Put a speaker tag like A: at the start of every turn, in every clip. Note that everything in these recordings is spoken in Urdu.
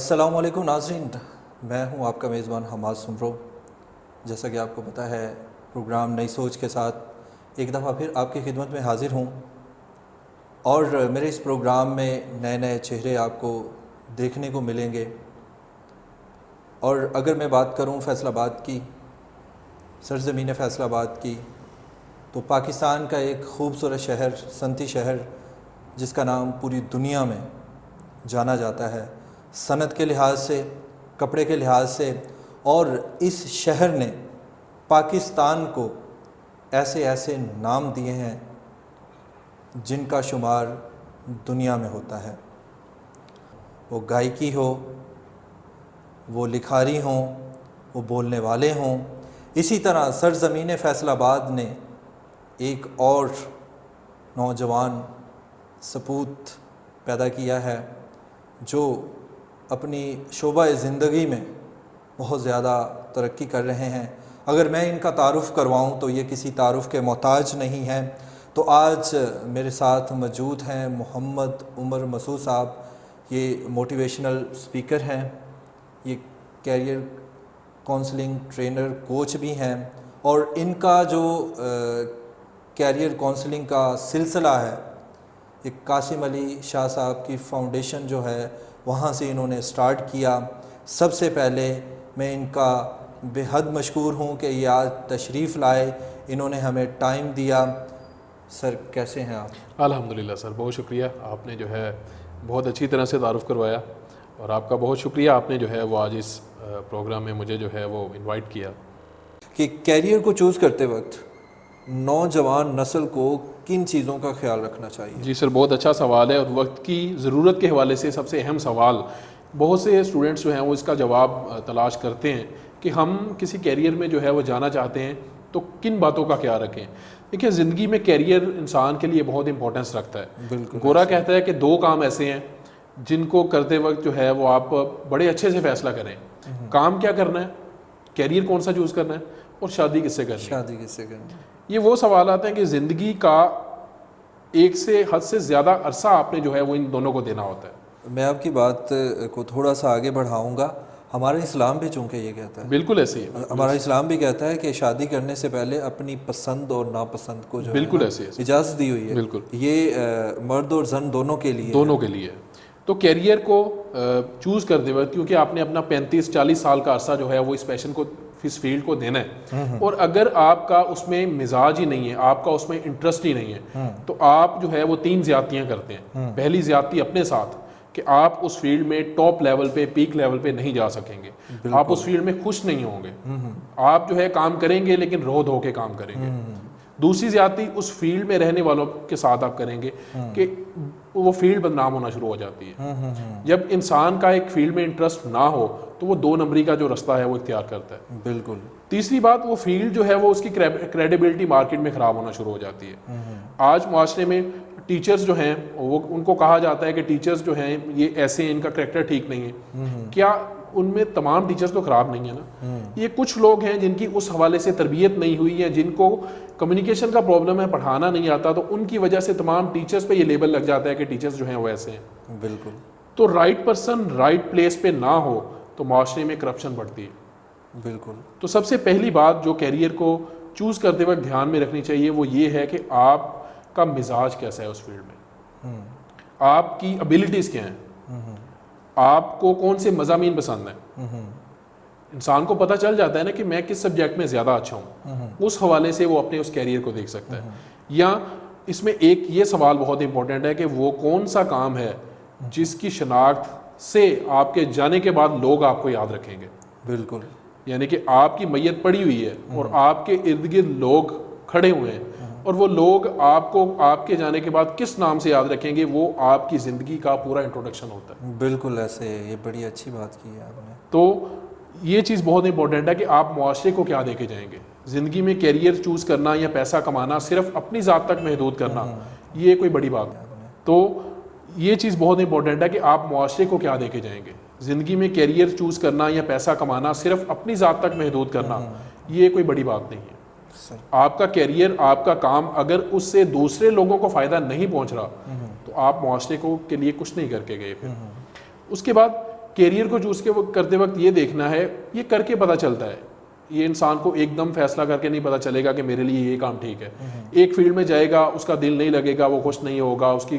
A: السلام علیکم ناظرین، میں ہوں آپ کا میزبان حماد سمرو۔ جیسا کہ آپ کو پتہ ہے، پروگرام نئی سوچ کے ساتھ ایک دفعہ پھر آپ کی خدمت میں حاضر ہوں، اور میرے اس پروگرام میں نئے نئے چہرے آپ کو دیکھنے کو ملیں گے۔ اور اگر میں بات کروں فیصل آباد کی، سرزمین فیصل آباد کی، تو پاکستان کا ایک خوبصورت شہر، صنعتی شہر، جس کا نام پوری دنیا میں جانا جاتا ہے، صنعت کے لحاظ سے، کپڑے کے لحاظ سے۔ اور اس شہر نے پاکستان کو ایسے ایسے نام دیے ہیں جن کا شمار دنیا میں ہوتا ہے، وہ گائکی ہو، وہ لکھاری ہوں، وہ بولنے والے ہوں۔ اسی طرح سرزمین فیصل آباد نے ایک اور نوجوان سپوت پیدا کیا ہے جو اپنی شعبہ زندگی میں بہت زیادہ ترقی کر رہے ہیں۔ اگر میں ان کا تعارف کرواؤں تو یہ کسی تعارف کے محتاج نہیں ہیں۔ تو آج میرے ساتھ موجود ہیں محمد عمر مسعود صاحب۔ یہ موٹیویشنل سپیکر ہیں، یہ کیریئر کونسلنگ ٹرینر کوچ بھی ہیں، اور ان کا جو کیریئر کونسلنگ کا سلسلہ ہے، ایک قاسم علی شاہ صاحب کی فاؤنڈیشن جو ہے وہاں سے انہوں نے سٹارٹ کیا۔ سب سے پہلے میں ان کا بے حد مشکور ہوں کہ یہ آج تشریف لائے، انہوں نے ہمیں ٹائم دیا۔ سر کیسے ہیں آپ؟
B: الحمدللہ سر، بہت شکریہ، آپ نے جو ہے بہت اچھی طرح سے تعارف کروایا، اور آپ کا بہت شکریہ آپ نے جو ہے وہ آج اس پروگرام میں مجھے جو ہے وہ انوائٹ کیا۔
A: کہ کیریئر کو چوز کرتے وقت نوجوان نسل کو کن چیزوں کا خیال رکھنا چاہیے؟
B: جی سر، بہت اچھا سوال ہے، اور وقت کی ضرورت کے حوالے سے سب سے اہم سوال بہت سے اسٹوڈنٹس جو ہیں وہ اس کا جواب تلاش کرتے ہیں کہ ہم کسی کیریئر میں جو ہے وہ جانا چاہتے ہیں تو کن باتوں کا خیال رکھیں۔ دیکھیں، زندگی میں کیریئر انسان کے لیے بہت امپورٹنس رکھتا ہے۔
A: بالکل،
B: گورا کہتا ہے کہ 2 کام ایسے ہیں جن کو کرتے وقت جو ہے وہ آپ بڑے اچھے سے فیصلہ کریں۔ کام کیا کرنا ہے، کیریئر کون سا چوز کرنا ہے، اور شادی کس سے کرنی ہے۔
A: شادی کس سے کرنی ہے؟
B: یہ وہ سوالات ہیں کہ زندگی کا ایک سے حد سے زیادہ عرصہ آپ نے جو ہے وہ ان دونوں کو دینا ہوتا ہے۔
A: میں آپ کی بات کو تھوڑا سا آگے بڑھاؤں گا۔ ہمارا اسلام بھی چونکہ یہ کہتا ہے،
B: بالکل ایسے ہی ہے،
A: ہمارا اسلام بھی کہتا ہے کہ شادی کرنے سے پہلے اپنی پسند اور ناپسند کو جو
B: بالکل
A: ہے
B: ایسے ہی
A: اجازت دی ہوئی ہے۔
B: بالکل،
A: یہ مرد اور زن دونوں کے لیے
B: دونوں کے لیے۔ تو کیریئر کو چوز کرتے وقت، کیونکہ آپ نے اپنا 35-40 سال کا عرصہ جو ہے وہ اس پیشن کو، اس فیلڈ کو دینا ہے، اور اگر آپ کا اس میں مزاج ہی نہیں ہے، آپ کا اس میں انٹرسٹ ہی نہیں ہے، تو آپ جو ہے وہ 3 زیادتیاں کرتے ہیں۔ پہلی زیادتی اپنے ساتھ، کہ آپ اس فیلڈ میں ٹاپ لیول پہ، پیک لیول پہ نہیں جا سکیں گے، آپ اس فیلڈ میں خوش نہیں ہوں گے، آپ جو ہے کام کریں گے لیکن رو دھو کے کام کریں گے۔ دوسری زیادتی اس فیلڈ میں رہنے والوں کے ساتھ آپ کریں گے کہ وہ فیلڈ بدنام ہونا شروع ہو جاتی ہے۔ جب انسان کا ایک فیلڈ میں انٹرسٹ نہ ہو تو وہ 2 نمبری کا جو رستہ ہے وہ اختیار کرتا ہے۔
A: بالکل۔
B: تیسری بات، وہ فیلڈ جو ہے وہ اس کی کریڈیبلٹی مارکیٹ میں خراب ہونا شروع ہو جاتی ہے۔ آج معاشرے میں ٹیچرز جو ہیں وہ، ان کو کہا جاتا ہے کہ ٹیچرز جو ہیں یہ ایسے ہیں، ان کا کریکٹر ٹھیک نہیں ہے۔ کیا ان میں تمام ٹیچرز تو خراب نہیں ہیں نا؟ یہ کچھ لوگ ہیں جن کی اس حوالے سے تربیت نہیں ہوئی ہے، جن کو کمیونیکیشن کا پرابلم ہے، پڑھانا نہیں آتا، تو ان کی وجہ سے تمام ٹیچرز پہ یہ لیبل لگ جاتا ہے کہ ٹیچرز جو ہیں وہ ایسے ہیں۔
A: بالکل۔
B: تو رائٹ پرسن رائٹ پلیس پہ نہ ہو تو معاشرے میں کرپشن بڑھتی ہے۔
A: بالکل۔
B: تو سب سے پہلی بات جو کیریئر کو چوز کرتے وقت دھیان میں رکھنی چاہیے وہ یہ ہے کہ آپ کا مزاج کیسا ہے اس فیلڈ میں، آپ کی ابیلٹیز کیا ہیں، آپ کو کون سے مضامین پسند ہیں۔ انسان کو پتہ چل جاتا ہے نا کہ میں کس سبجیکٹ میں زیادہ اچھا ہوں، اس حوالے سے وہ اپنے اس کیریئر کو دیکھ سکتا ہے۔ یا اس میں ایک یہ سوال بہت امپورٹنٹ ہے کہ وہ کون سا کام ہے جس کی شناخت سے آپ کے جانے کے بعد لوگ آپ کو یاد رکھیں گے۔
A: بالکل۔
B: یعنی کہ آپ کی میت پڑی ہوئی ہے اور آپ کے ارد گرد لوگ کھڑے ہوئے ہیں، اور وہ لوگ آپ کو آپ کے جانے کے بعد کس نام سے یاد رکھیں گے، وہ آپ کی زندگی کا پورا انٹروڈکشن ہوتا ہے۔
A: بالکل ایسے، یہ بڑی اچھی بات کی ہے آپ نے۔
B: تو یہ چیز بہت امپورٹنٹ ہے کہ آپ معاشرے کو کیا دے کے جائیں گے۔ زندگی میں کیریئر چوز کرنا یا پیسہ کمانا صرف اپنی ذات تک محدود کرنا، یہ کوئی بڑی بات نہیں۔ تو یہ چیز بہت امپورٹنٹ ہے کہ آپ معاشرے کو کیا دے کے جائیں گے۔ زندگی میں کیریئر چوز کرنا یا پیسہ کمانا صرف اپنی ذات تک محدود کرنا، یہ کوئی بڑی بات نہیں ہے۔ آپ کا کیریئر، آپ کا کام اگر اس سے دوسرے لوگوں کو فائدہ نہیں پہنچ رہا تو آپ معاشرے کو کے لیے کچھ نہیں کر کے گئے۔ پھر اس کے بعد کیریئر کو چوز کرتے وقت یہ دیکھنا ہے، یہ کر کے پتہ چلتا ہے، یہ انسان کو ایک دم فیصلہ کر کے نہیں پتہ چلے گا کہ میرے لیے یہ کام ٹھیک ہے. ایک فیلڈ میں جائے گا، اس کا دل نہیں لگے گا، وہ خوش نہیں ہوگا، اس کی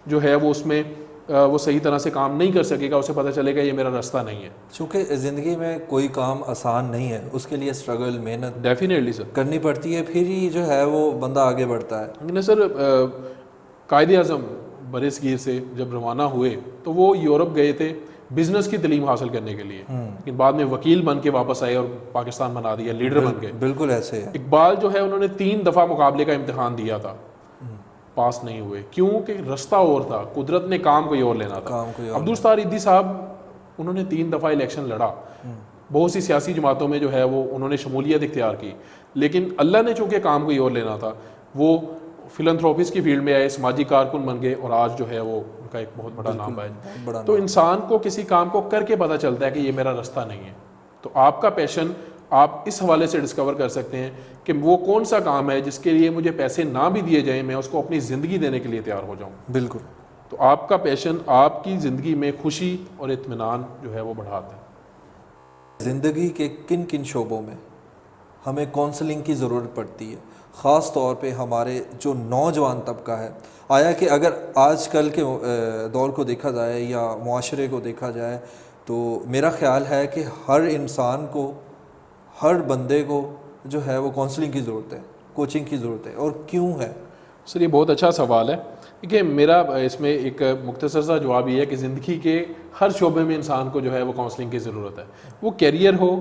B: جو ہے وہ اس میں وہ صحیح طرح سے کام نہیں کر سکے گا، اسے پتہ چلے گا یہ میرا راستہ نہیں ہے.
A: چونکہ زندگی میں کوئی کام آسان نہیں ہے، اس کے لیے اسٹرگل، محنت
B: ڈیفینیٹلی سر
A: کرنی پڑتی ہے، پھر ہی جو ہے وہ بندہ آگے بڑھتا ہے.
B: لیکن سر قائد اعظم بر صغیر سے جب روانہ ہوئے تو وہ یورپ گئے تھے بزنس کی تعلیم حاصل کرنے کے لیے، لیکن بعد میں وکیل بن کے واپس آئے اور پاکستان بنا دیا، لیڈر بن گئے.
A: بالکل ایسے ہے.
B: اقبال جو ہے انہوں نے 3 دفعہ مقابلے کا امتحان دیا تھا، پاس نہیں ہوئے، کیوں کہ رستہ اور تھا، قدرت نے کام کوئی اور لینا تھا. عبدالستار ایدھی صاحب انہوں نے 3 دفعہ الیکشن لڑا، بہت سی سیاسی جماعتوں میں جو ہے وہ انہوں نے شمولیت اختیار کی، لیکن اللہ نے چونکہ کام کوئی اور لینا تھا، وہ فلنتھروپیز کی فیلڈ میں آئے، سماجی کارکن بن گئے، اور آج جو ہے وہ ان کا ایک بہت بڑا نام ہے. تو انسان کو کسی کام کو کر کے پتہ چلتا ہے کہ یہ میرا راستہ نہیں ہے. تو آپ کا پیشن آپ اس حوالے سے ڈسکور کر سکتے ہیں کہ وہ کون سا کام ہے جس کے لیے مجھے پیسے نہ بھی دیے جائیں، میں اس کو اپنی زندگی دینے کے لیے تیار ہو جاؤں.
A: بالکل.
B: تو آپ کا پیشن آپ کی زندگی میں خوشی اور اطمینان جو ہے وہ بڑھاتا ہے.
A: زندگی کے کن کن شعبوں میں ہمیں کونسلنگ کی ضرورت پڑتی ہے، خاص طور پہ ہمارے جو نوجوان طبقہ ہے؟ آیا کہ اگر آج کل کے دور کو دیکھا جائے یا معاشرے کو دیکھا جائے تو میرا خیال ہے کہ ہر انسان کو، ہر بندے کو جو ہے وہ کونسلنگ کی ضرورت ہے، کوچنگ کی ضرورت ہے، اور کیوں ہے؟
B: سر یہ بہت اچھا سوال ہے. کہ میرا اس میں ایک مختصر سا جواب یہ ہے کہ زندگی کے ہر شعبے میں انسان کو جو ہے وہ کونسلنگ کی ضرورت ہے. وہ کیریئر ہو،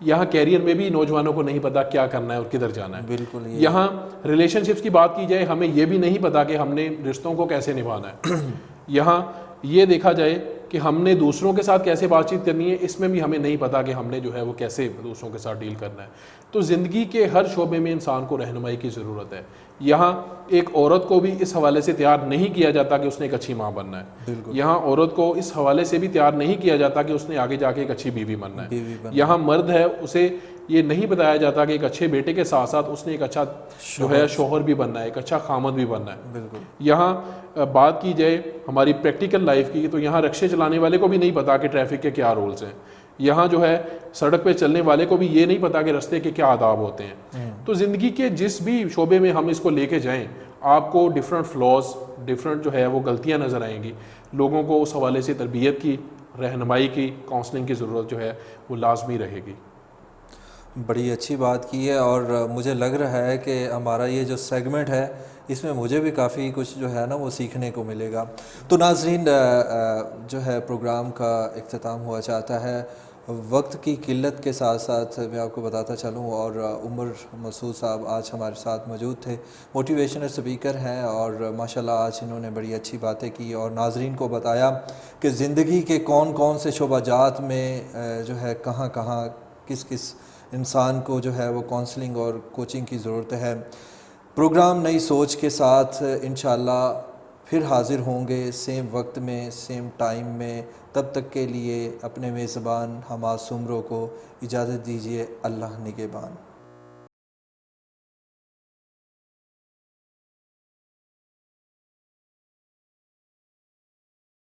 B: یہاں کیریئر میں بھی نوجوانوں کو نہیں پتا کیا کرنا ہے اور کدھر جانا ہے.
A: بالکل.
B: یہاں ریلیشن شپس کی بات کی جائے، ہمیں یہ بھی نہیں پتا کہ ہم نے رشتوں کو کیسے نبھانا ہے. یہاں یہ دیکھا جائے کہ ہم نے دوسروں کے ساتھ کیسے بات چیت کرنی ہے، اس میں بھی ہمیں نہیں پتا کہ ہم نے جو ہے وہ کیسے دوسروں کے ساتھ ڈیل کرنا ہے. تو زندگی کے ہر شعبے میں انسان کو رہنمائی کی ضرورت ہے. یہاں ایک عورت کو بھی اس حوالے سے تیار نہیں کیا جاتا کہ اس نے ایک اچھی ماں بننا ہے. یہاں عورت کو اس حوالے سے بھی تیار نہیں کیا جاتا کہ اس نے آگے جا کے ایک اچھی بیوی بننا ہے. یہاں مرد ہے، اسے یہ نہیں بتایا جاتا کہ ایک اچھے بیٹے کے ساتھ ساتھ اس نے ایک اچھا جو ہے شوہر بھی بننا ہے، ایک اچھا خامد بھی بننا ہے. یہاں بات کی جائے ہماری پریکٹیکل لائف کی تو یہاں رکشے چلانے والے کو بھی نہیں پتا کہ ٹریفک کے کیا رولز ہیں. یہاں جو ہے سڑک پہ چلنے والے کو بھی یہ نہیں پتا کہ رستے کے کیا آداب ہوتے ہیں. تو زندگی کے جس بھی شعبے میں ہم اس کو لے کے جائیں، آپ کو ڈفرینٹ فلاز، ڈفرینٹ جو ہے وہ غلطیاں نظر آئیں گی. لوگوں کو اس حوالے سے تربیت کی، رہنمائی کی، کاؤنسلنگ کی ضرورت جو ہے وہ لازمی رہے گی.
A: بڑی اچھی بات کی ہے، اور مجھے لگ رہا ہے کہ ہمارا یہ جو سیگمنٹ ہے اس میں مجھے بھی کافی کچھ جو ہے نا وہ سیکھنے کو ملے گا. تو ناظرین جو ہے پروگرام کا اختتام ہوا چاہتا ہے. وقت کی قلت کے ساتھ ساتھ میں آپ کو بتاتا چلوں، اور عمر مسعود صاحب آج ہمارے ساتھ موجود تھے، موٹیویشنل اسپیکر ہیں، اور ماشاءاللہ آج انہوں نے بڑی اچھی باتیں کی اور ناظرین کو بتایا کہ زندگی کے کون کون سے شعبہ جات میں جو ہے کہاں کہاں کس کس انسان کو جو ہے وہ کونسلنگ اور کوچنگ کی ضرورت ہے. پروگرام نئی سوچ کے ساتھ انشاءاللہ پھر حاضر ہوں گے، سیم وقت میں، سیم ٹائم میں. تب تک کے لیے اپنے میزبان حماد سمرو کو اجازت دیجیے. اللہ نگہبان.